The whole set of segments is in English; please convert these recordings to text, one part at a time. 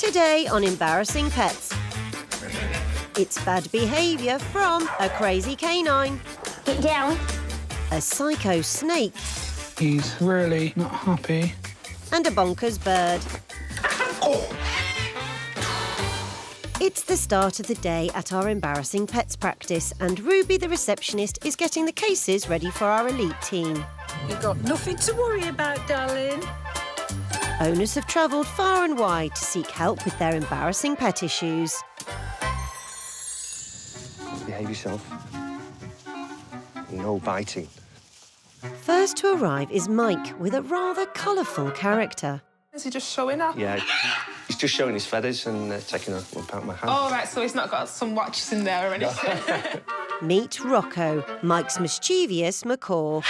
Today on Embarrassing Pets, it's bad behaviour from a crazy canine. Get down. A psycho snake. He's really not happy. And a bonkers bird. It's the start of the day at our Embarrassing Pets practice, and Ruby, the receptionist, is getting the cases ready for our elite team. You've got nothing to worry about, darling. Owners have travelled far and wide to seek help with their embarrassing pet issues. Behave yourself. No biting. First to arrive is Mike, with a rather colourful character. Is he just showing up? Yeah, he's just showing his feathers and taking a lump out of my hand. Oh, right, so he's not got some watches in there or anything. Meet Rocco, Mike's mischievous macaw.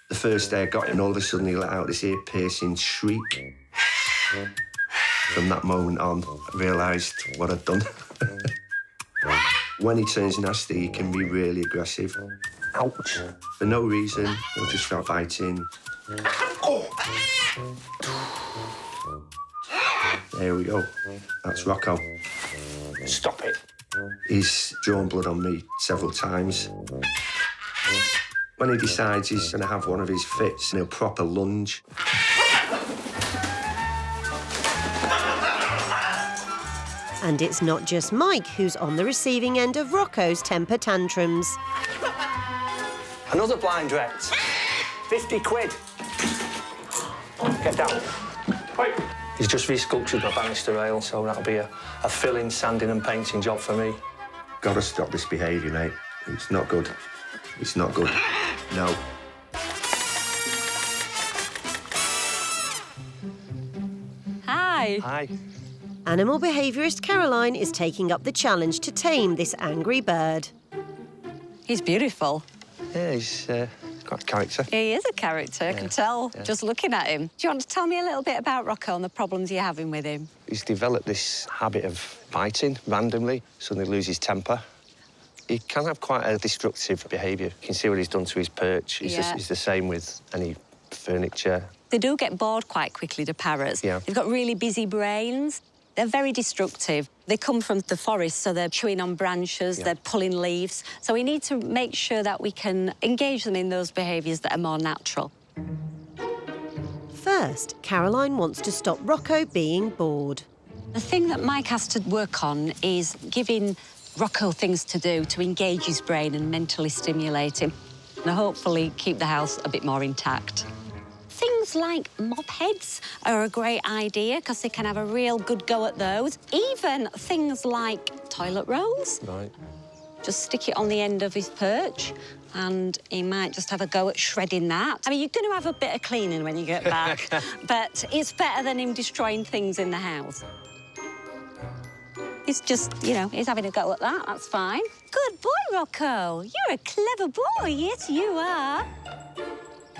The first day I got him, all of a sudden he let out this ear-piercing shriek. From that moment on, I realised what I'd done. When he turns nasty, he can be really aggressive. Ouch. For no reason, he'll just start biting. There we go. That's Rocco. Stop it. He's drawn blood on me several times. When he decides he's going to have one of his fits, he'll proper lunge. And it's not just Mike who's on the receiving end of Rocco's temper tantrums. Another blind rect. 50 quid. Get down. Wait. He's just resculptured my banister rail, so that'll be a filling, sanding and painting job for me. Gotta stop this behaviour, mate. It's not good. It's not good. No. Hi. Hi. Animal behaviourist Caroline is taking up the challenge to tame this angry bird. He's beautiful. Yeah, he's got character. He is a character, I can tell, just looking at him. Do you want to tell me a little bit about Rocco and the problems you're having with him? He's developed this habit of biting randomly, suddenly loses temper. He can have quite a destructive behaviour. You can see what he's done to his perch. He's the same with any furniture. They do get bored quite quickly, the parrots. Yeah. They've got really busy brains. They're very destructive. They come from the forest, so they're chewing on branches, they're pulling leaves. So we need to make sure that we can engage them in those behaviours that are more natural. First, Caroline wants to stop Rocco being bored. The thing that Mike has to work on is giving Rocco things to do to engage his brain and mentally stimulate him, and hopefully keep the house a bit more intact. Things like mop heads are a great idea because they can have a real good go at those. Even things like toilet rolls. Right. Just stick it on the end of his perch and he might just have a go at shredding that. I mean, you're going to have a bit of cleaning when you get back, but it's better than him destroying things in the house. He's just, you know, he's having a go at that, that's fine. Good boy, Rocco. You're a clever boy, yes, you are.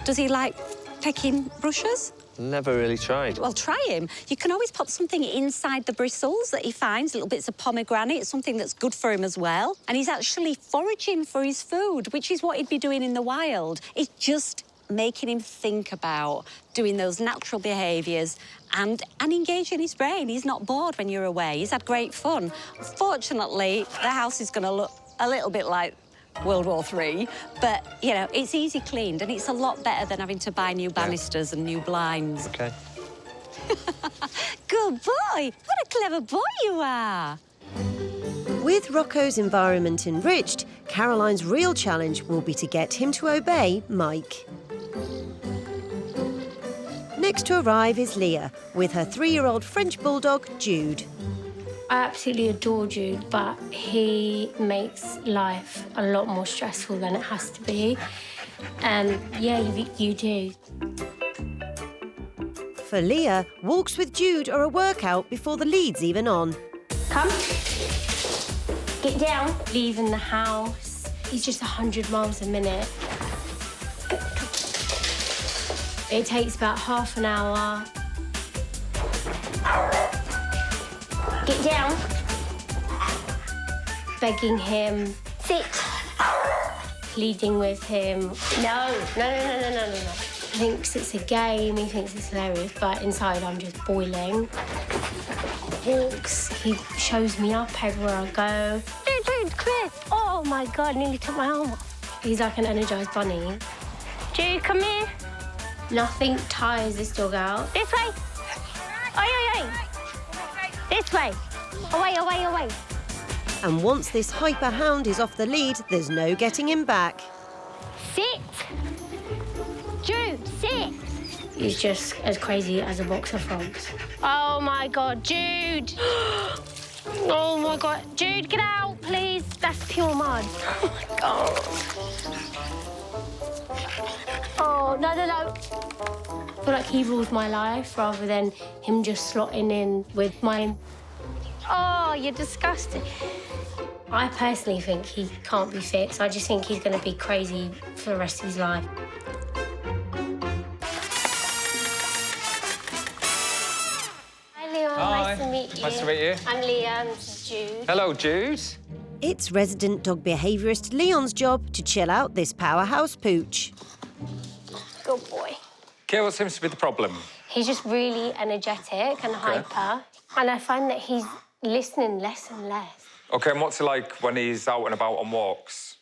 Does he like pecking brushes? Never really tried. Well, try him. You can always pop something inside the bristles that he finds, little bits of pomegranate, something that's good for him as well. And he's actually foraging for his food, which is what he'd be doing in the wild. It's just making him think about doing those natural behaviours and engaging his brain. He's not bored when you're away. He's had great fun. Fortunately, the house is going to look a little bit like World War III, but, you know, it's easy cleaned and it's a lot better than having to buy new banisters and new blinds. OK. Good boy! What a clever boy you are! With Rocco's environment enriched, Caroline's real challenge will be to get him to obey Mike. Next to arrive is Leah, with her 3-year-old French bulldog, Jude. I absolutely adore Jude, but he makes life a lot more stressful than it has to be. And yeah, you do. For Leah, walks with Jude are a workout before the lead's even on. Come. Get down. Leaving the house. He's just 100 miles a minute. It takes about half an hour. Get down. Begging him. Sit. Pleading with him. No. thinks it's a game, he thinks it's hilarious, but inside I'm just boiling. Walks, he shows me up everywhere I go. Dude, Chris! Oh my God, nearly took my arm off. He's like an energised bunny. Jude, come here. Nothing tires this dog out. This way. Oi. This way. Away. And once this hyper hound is off the lead, there's no getting him back. Sit. Jude, sit. He's just as crazy as a box of frogs. Oh my God, Jude. Oh my God. Jude, get out, please. That's pure mud. Oh my God. Oh, no. I feel like he rules my life rather than him just slotting in with mine. Oh, you're disgusting. I personally think he can't be fixed. I just think he's going to be crazy for the rest of his life. Hi, Leon. Hi. Nice to meet you. Nice to meet you. I'm Leon. This is Jude. Hello, Jude. It's resident dog behaviourist Leon's job to chill out this powerhouse pooch. Good boy. Okay, what seems to be the problem? He's just really energetic and hyper. And I find that he's listening less and less. Okay, and what's he like when he's out and about on walks?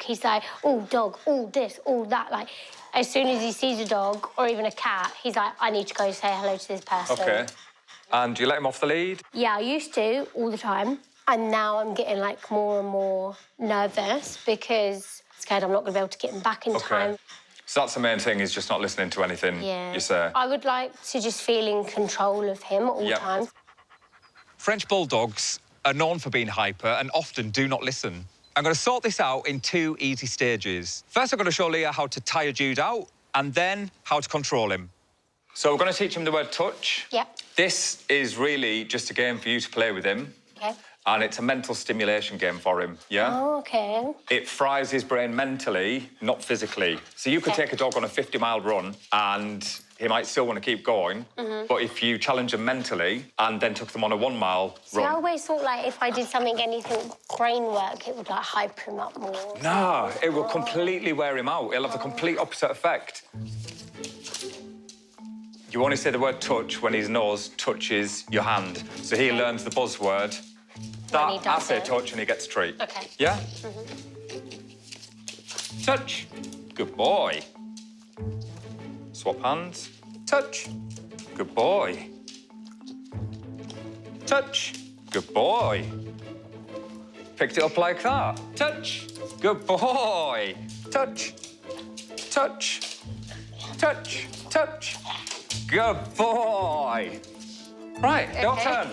He's like, oh, dog, oh, this, oh, that. Like, as soon as he sees a dog or even a cat, he's like, I need to go say hello to this person. Okay. And do you let him off the lead? Yeah, I used to all the time. And now I'm getting, like, more and more nervous because I'm scared I'm not going to be able to get him back in time. So that's the main thing, he's just not listening to anything you say? I would like to just feel in control of him at all times. French bulldogs are known for being hyper and often do not listen. I'm going to sort this out in 2 easy stages. First, I'm going to show Leah how to tire Jude out and then how to control him. So we're going to teach him the word touch. Yep. This is really just a game for you to play with him. Okay. And it's a mental stimulation game for him, yeah? Oh, OK. It fries his brain mentally, not physically. So you could take a dog on a 50-mile run and he might still want to keep going, but if you challenge him mentally and then took them on a 1-mile See, I run... always thought, like, if I did anything brain work, it would, like, hyper him up more. No, it will completely wear him out. It'll have the complete opposite effect. You only say the word touch when his nose touches your hand. So he learns the buzzword. That, I say touch and he gets a treat. OK. Yeah? Touch. Good boy. Swap hands. Touch. Good boy. Touch. Good boy. Picked it up like that. Touch. Good boy. Touch. Touch. Touch. Touch. Good boy. Right, your turn.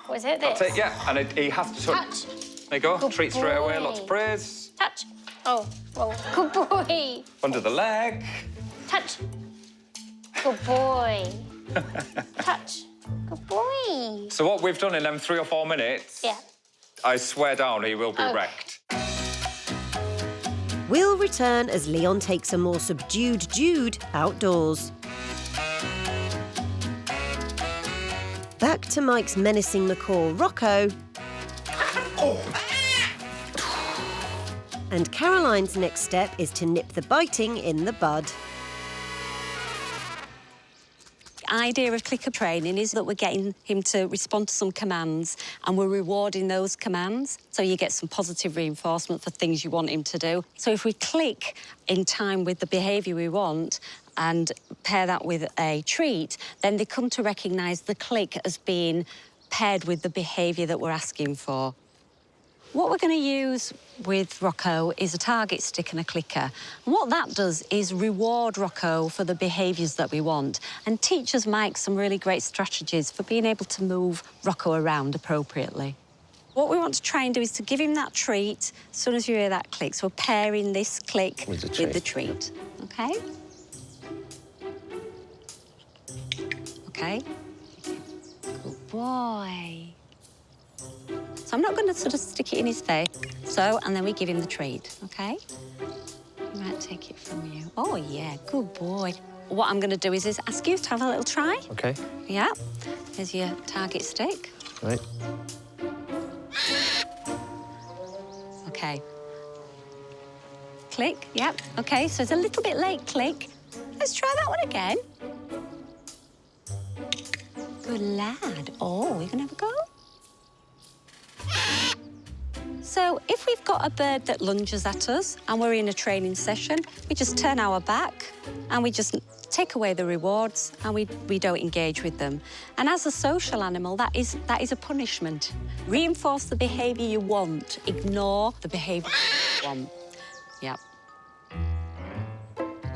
Was it this? That's it, yeah. And he has to touch. Touch. There you go. Good Treat straight away, boy. lots of praise. Touch. Oh, wrong. Good boy. Under the leg. Touch. Good boy. Touch. Good boy. So what we've done in them 3 or 4 minutes, Yeah. I swear down he will be Okay. wrecked. We'll return as Leon takes a more subdued Jude outdoors. Back to Mike's menacing Macaw, Rocco. And Caroline's next step is to nip the biting in the bud. The idea of clicker training is that we're getting him to respond to some commands and we're rewarding those commands. So you get some positive reinforcement for things you want him to do. So if we click in time with the behaviour we want and pair that with a treat, then they come to recognise the click as being paired with the behaviour that we're asking for. What we're going to use with Rocco is a target stick and a clicker. And what that does is reward Rocco for the behaviours that we want and teaches Mike some really great strategies for being able to move Rocco around appropriately. What we want to try and do is to give him that treat as soon as you hear that click. So we're pairing this click with the treat. OK? OK. Good boy. So I'm not going to sort of stick it in his face. So, and then we give him the treat, OK? He might take it from you. Oh, yeah, good boy. What I'm going to do is ask you to have a little try. OK. Yeah. Here's your target stick. Right. OK. Click, yep. OK, so it's a little bit late click. Let's try that one again. Good lad. Oh, we're going to have a go? So if we've got a bird that lunges at us and we're in a training session, we just turn our back and we just take away the rewards and we don't engage with them. And as a social animal, that is a punishment. Reinforce the behaviour you want. Ignore the behaviour you want. Yep.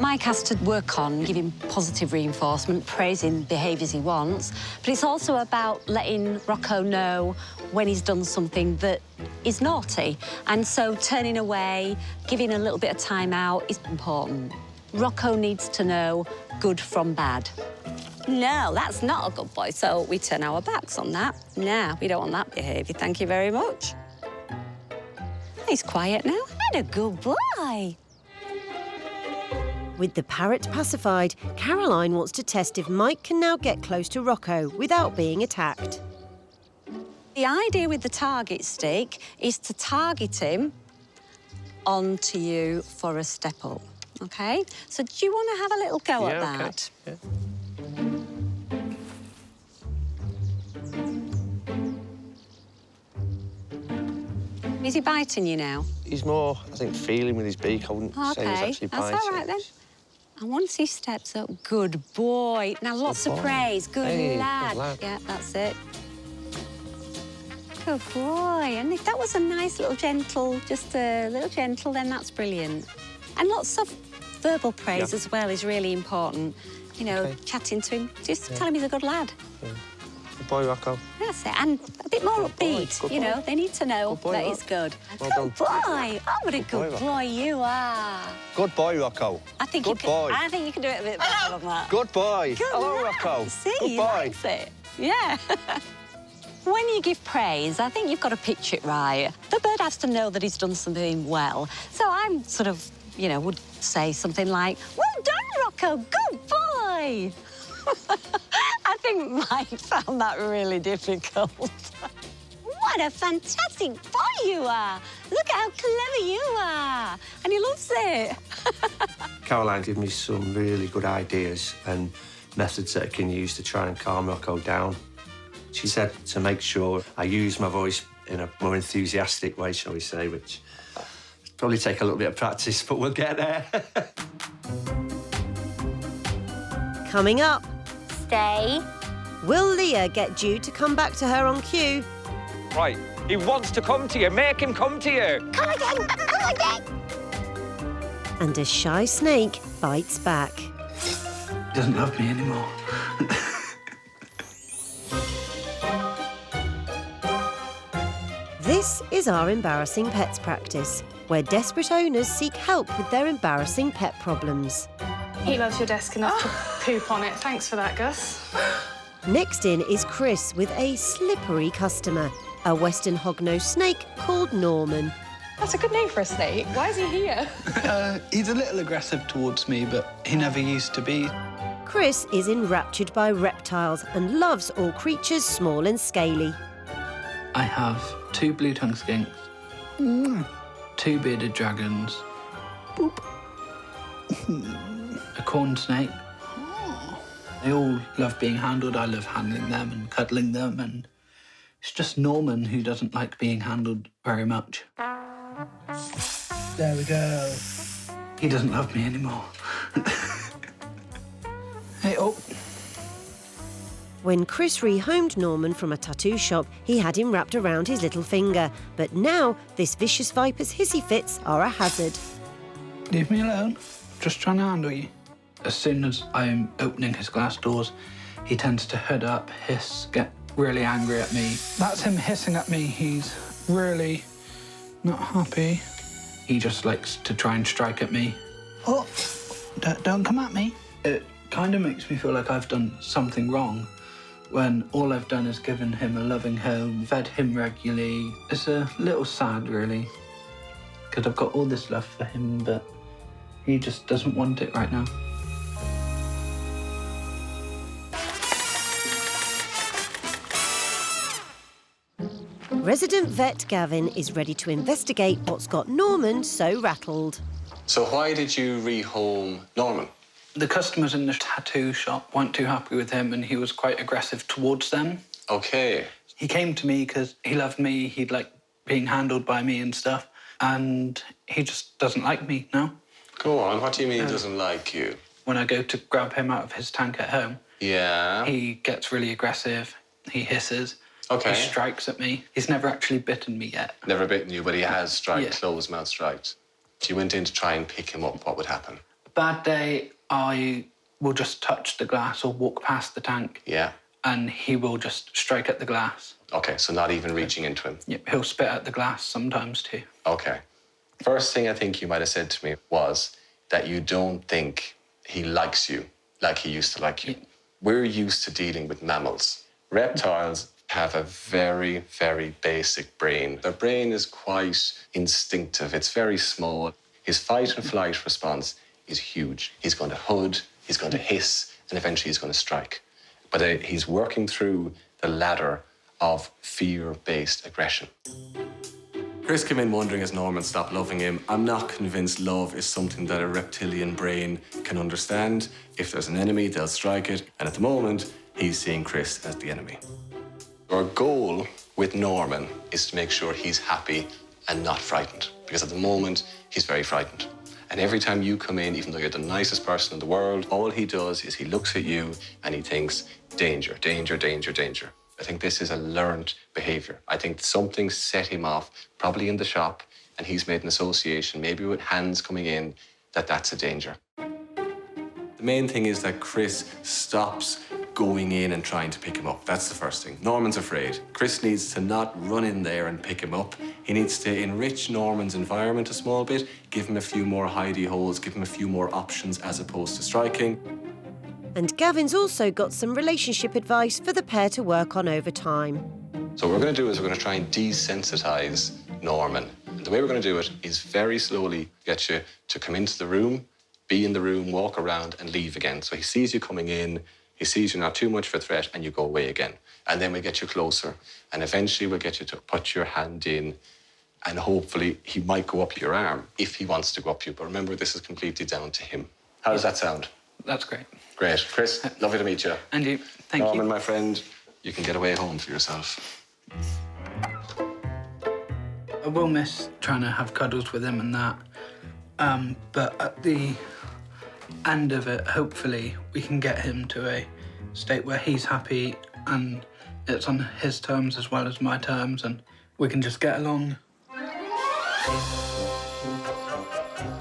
Mike has to work on giving positive reinforcement, praising behaviours he wants, but it's also about letting Rocco know when he's done something that is naughty. And so turning away, giving a little bit of time out is important. Rocco needs to know good from bad. No, that's not a good boy, so we turn our backs on that. Nah, we don't want that behaviour, thank you very much. He's quiet now, and a good boy. With the parrot pacified, Caroline wants to test if Mike can now get close to Rocco without being attacked. The idea with the target stick is to target him onto you for a step up, OK? So do you want to have a little go at that? Okay. Yeah. Is he biting you now? He's more, I think, feeling with his beak. I wouldn't say he's actually biting. That's all right, then. And once he steps up, good boy. Now, lots of praise. Good lad. Good lad. Yeah, that's it. Good boy. And if that was a nice little gentle, just a little gentle, then that's brilliant. And lots of verbal praise as well is really important. You know, chatting to him, just tell him he's a good lad. Yeah. Good boy, Rocco. That's it. And a bit more upbeat, Good you know. boy. They need to know that he's good. Well good boy. Oh, what a good boy you are. Good boy, Rocco. I think good boy. I think you can do it a bit better than that. Good boy. Good Hello, lad. Rocco. See, good he boy. likes it. Yeah. When you give praise, I think you've got to pitch it right. The bird has to know that he's done something well. So I'm sort of, you know, would say something like, well done, Rocco, good boy. I think Mike found that really difficult. What a fantastic boy you are. Look at how clever you are. And he loves it. Caroline gave me some really good ideas and methods that I can use to try and calm Rocco down. She said to make sure I use my voice in a more enthusiastic way, shall we say, which probably take a little bit of practice, but we'll get there. Coming up, Stay. will Leah get Jude to come back to her on cue? Right, he wants to come to you. Make him come to you. Come again, come again. And a shy snake bites back. He doesn't love me anymore. This is our Embarrassing Pets practice, where desperate owners seek help with their embarrassing pet problems. He loves your desk enough to poop on it. Thanks for that, Gus. Next in is Chris with a slippery customer, a western hognose snake called Norman. That's a good name for a snake. Why is he here? He's a little aggressive towards me, but he never used to be. Chris is enraptured by reptiles and loves all creatures small and scaly. I have 2 blue-tongued skinks, 2 bearded dragons, boop, a corn snake. They all love being handled. I love handling them and cuddling them, and it's just Norman who doesn't like being handled very much. There we go. He doesn't love me anymore. Hey, oh. When Chris rehomed Norman from a tattoo shop, he had him wrapped around his little finger. But now, this vicious viper's hissy fits are a hazard. Leave me alone. Just trying to handle you. As soon as I'm opening his glass doors, he tends to hood up, hiss, get really angry at me. That's him hissing at me. He's really not happy. He just likes to try and strike at me. Oh, don't come at me. It kind of makes me feel like I've done something wrong when all I've done is given him a loving home, fed him regularly. It's a little sad, really, because I've got all this love for him, but he just doesn't want it right now. Resident vet Gavin is ready to investigate what's got Norman so rattled. So why did you rehome Norman? The customers in the tattoo shop weren't too happy with him and he was quite aggressive towards them. OK. He came to me because he loved me, he'd like being handled by me and stuff, and he just doesn't like me now. Go on, what do you mean he doesn't like you? When I go to grab him out of his tank at home, yeah, he gets really aggressive, he hisses, okay, he strikes at me. He's never actually bitten me yet. Never bitten you, but he has striked, Yeah. closed mouth striked. If you went in to try and pick him up, what would happen? A bad day, I will just touch the glass or walk past the tank. Yeah. And he will just strike at the glass. Okay, so not even reaching into him? Yep, he'll spit at the glass sometimes too. Okay. First thing I think you might have said to me was that you don't think he likes you like he used to like you. Yeah. We're used to dealing with mammals. Reptiles have a very, very basic brain. Their brain is quite instinctive. It's very small. His fight and flight response is huge. He's going to hood, he's going to hiss, and eventually he's going to strike. But he's working through the ladder of fear-based aggression. Chris came in wondering has Norman stopped loving him. I'm not convinced love is something that a reptilian brain can understand. If there's an enemy, they'll strike it. And at the moment, he's seeing Chris as the enemy. Our goal with Norman is to make sure he's happy and not frightened. Because at the moment, he's very frightened. And every time you come in, even though you're the nicest person in the world, all he does is he looks at you and he thinks, danger, danger, danger, danger. I think this is a learned behaviour. I think something set him off, probably in the shop, and he's made an association, maybe with hands coming in, that that's a danger. The main thing is that Chris stops going in and trying to pick him up. That's the first thing. Norman's afraid. Chris needs to not run in there and pick him up. He needs to enrich Norman's environment a small bit, give him a few more hidey holes, give him a few more options as opposed to striking. And Gavin's also got some relationship advice for the pair to work on over time. So what we're going to do is we're going to try and desensitize Norman. And the way we're going to do it is very slowly get you to come into the room, be in the room, walk around and leave again. So he sees you coming in, he sees you're not too much of a threat and you go away again. And then we get you closer. And eventually we'll get you to put your hand in and hopefully he might go up your arm if he wants to go up you. But remember, this is completely down to him. How does that sound? That's great. Great. Chris, lovely to meet you. And you. Thank you. Norman, my friend, you can get away home for yourself. I will miss trying to have cuddles with him and that. But at the end of it, hopefully, we can get him to a state where he's happy and it's on his terms as well as my terms and we can just get along.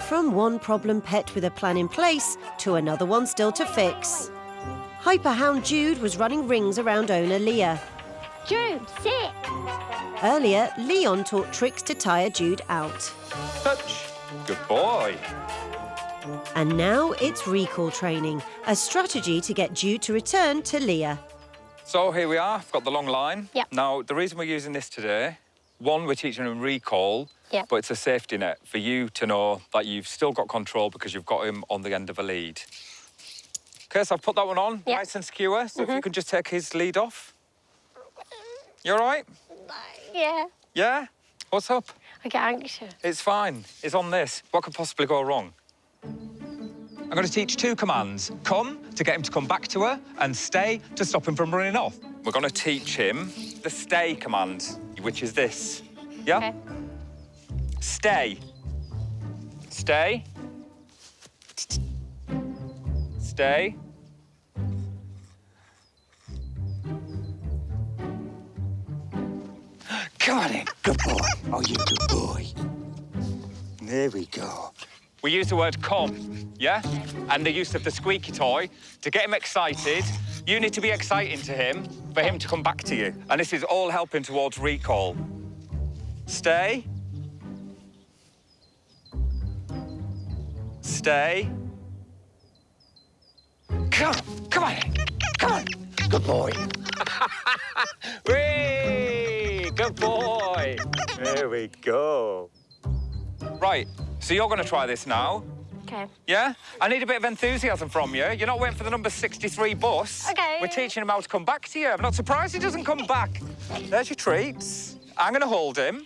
From one problem pet with a plan in place to another one still to fix. Hyperhound Jude was running rings around owner Leah. Jude, sit. Earlier, Leon taught tricks to tire Jude out. Touch. Good boy. And now it's recall training, a strategy to get Jude to return to Leah. So here we are, I've got the long line. Yep. Now, the reason we're using this today, one, we're teaching him recall, Yep. but it's a safety net for you to know that you've still got control because you've got him on the end of a lead. OK, so I've put that one on, Yep. nice and secure. So if you could just take his lead off. You all right? Yeah. Yeah? What's up? I get anxious. It's fine. It's on this. What could possibly go wrong? I'm going to teach two commands. Come, to get him to come back to her, and stay, to stop him from running off. We're going to teach him the stay command, which is this. Yeah? Okay. Stay. Stay. Stay. Come on in. Good boy. Oh, you good boy. There we go. We use the word come, yeah? And the use of the squeaky toy to get him excited. You need to be exciting to him for him to come back to you. And this is all helping towards recall. Stay. Stay. Come on in. Come on. Good boy. Whee! Good boy. There we go. Right, so you're going to try this now. Okay. Yeah? I need a bit of enthusiasm from you. You're not waiting for the number 63 bus. Okay. We're teaching him how to come back to you. I'm not surprised he doesn't come back. There's your treats. I'm going to hold him,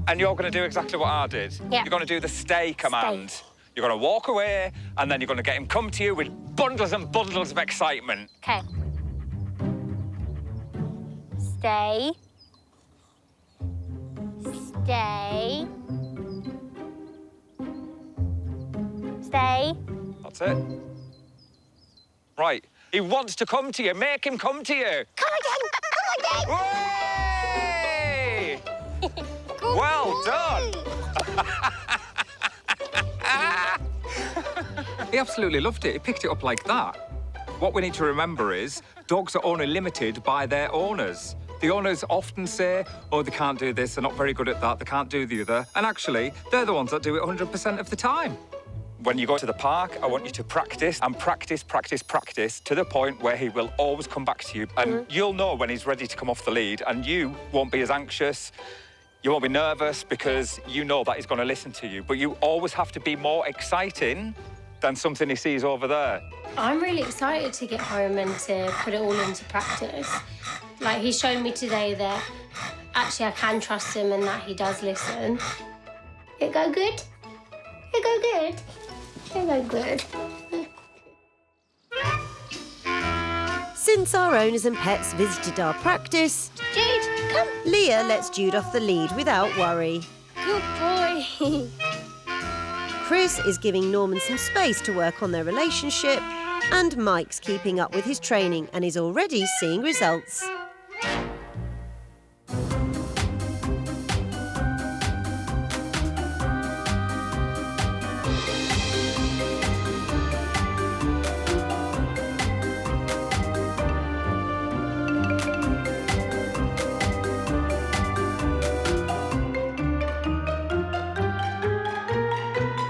and you're going to do exactly what I did. Yeah. You're going to do the stay command. Stay. You're going to walk away, and then you're going to get him come to you with bundles and bundles of excitement. Okay. Stay. Stay. Stay. That's it. Right. He wants to come to you. Make him come to you. Come again! Come Way! Well done. He absolutely loved it. He picked it up like that. What we need to remember is dogs are only limited by their owners. The owners often say, oh, they can't do this, they're not very good at that, they can't do the other. And actually, they're the ones that do it 100% of the time. When you go to the park, I want you to practice and practice, practice, practice to the point where he will always come back to you. And you'll know when he's ready to come off the lead, and you won't be as anxious. You won't be nervous because you know that he's going to listen to you. But you always have to be more exciting than something he sees over there. I'm really excited to get home and to put it all into practice. Like, he's shown me today that actually I can trust him and that he does listen. It go good? It go good? It go good. Since our owners and pets visited our practice, Jude, come. Leah lets Jude off the lead without worry. Good boy. Chris is giving Norman some space to work on their relationship, and Mike's keeping up with his training and is already seeing results.